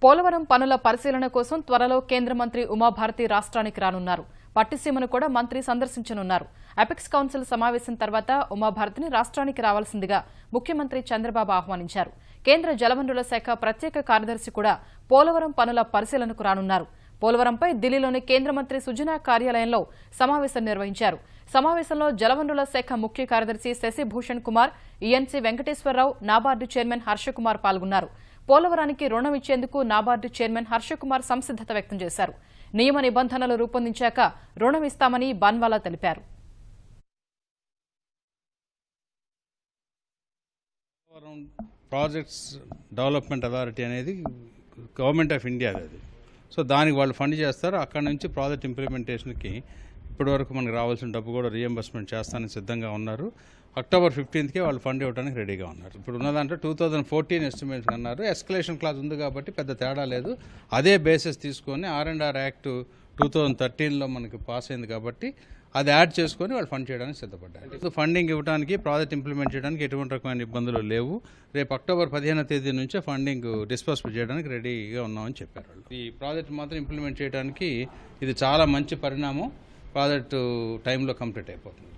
పోలవరం పనుల పరిశీలన కోసం త్వరలో కేంద్ర మంత్రి ఉమాభారతి రాష్ట్రానికి రానున్నారు. పట్టిసీమను కూడా మంత్రి సందర్శించనున్నారు. అపెక్స్ కౌన్సిల్ సమావేశం తర్వాత ఉమాభారతిని రాష్ట్రానికి రావాల్సిందిగా ముఖ్యమంత్రి చంద్రబాబు ఆహ్వానించారు. కేంద్ర జలవనరుల శాఖ ప్రత్యేక కార్యదర్శి కూడా పోలవరం పనుల పరిశీలనకు రానున్నారు. పోలవరంపై ఢిల్లీలోని కేంద్ర మంత్రి సుజనా కార్యాలయంలో సమావేశం నిర్వహించారు. సమావేశంలో జలవనరుల శాఖ ముఖ్య కార్యదర్శి శశిభూషణ్ కుమార్, ఈఎన్సీ వెంకటేశ్వరరావు, నాబార్డు చైర్మన్ హర్షకుమార్ పాల్గొన్నారు. పోలవరానికి రుణం ఇచ్చేందుకు నాబార్డు చైర్మన్ హర్షకుమార్ సంసిద్దత వ్యక్తం చేశారు. నియమ నిబంధనలు రూపొందించాక రుణం ఇస్తామని బన్వాలా తెలిపారు. ప్రాజెక్ట్స్ డెవలప్మెంట్ అథారిటీ అనేది గవర్నమెంట్ ఆఫ్ ఇండియా అది. సో దానికి వాళ్ళు ఫండ్ చేస్తారు. అక్కడ నుంచి ప్రాజెక్ట్ ఇంప్లిమెంటేషన్కి ఇప్పటివరకు మనకు రావాల్సిన డబ్బు కూడా రీఎంబర్స్మెంట్ చేస్తానికి సిద్ధంగా ఉన్నారు. అక్టోబర్ 15కే వాళ్ళు ఫండ్ ఇవ్వడానికి రెడీగా ఉన్నారు. ఇప్పుడు ఉన్న దాంట్లో 2014 ఎస్టిమేషన్ అన్నారు. ఎస్కలేషన్ క్లాజ్ ఉంది కాబట్టి పెద్ద తేడా లేదు. అదే బేసిస్ తీసుకొని R&R యాక్ట్ 2013లో మనకి పాస్ అయింది కాబట్టి అది యాడ్ చేసుకొని వాళ్ళు ఫండ్ చేయడానికి సిద్ధపడ్డారు. ఫండింగ్ ఇవ్వడానికి, ప్రాజెక్ట్ ఇంప్లిమెంట్ చేయడానికి ఎటువంటి రకమైన ఇబ్బందులు లేవు. రేపు అక్టోబర్ 15వ తేదీ నుంచే ఫండింగ్ డిస్పర్స్ చేయడానికి రెడీగా ఉన్నామని చెప్పారు వాళ్ళు. ఈ ప్రాజెక్ట్ మాత్రం ఇంప్లిమెంట్ చేయడానికి ఇది చాలా మంచి పరిణామం. ప్రాజెక్టు టైంలో కంప్లీట్ అయిపోతుంది.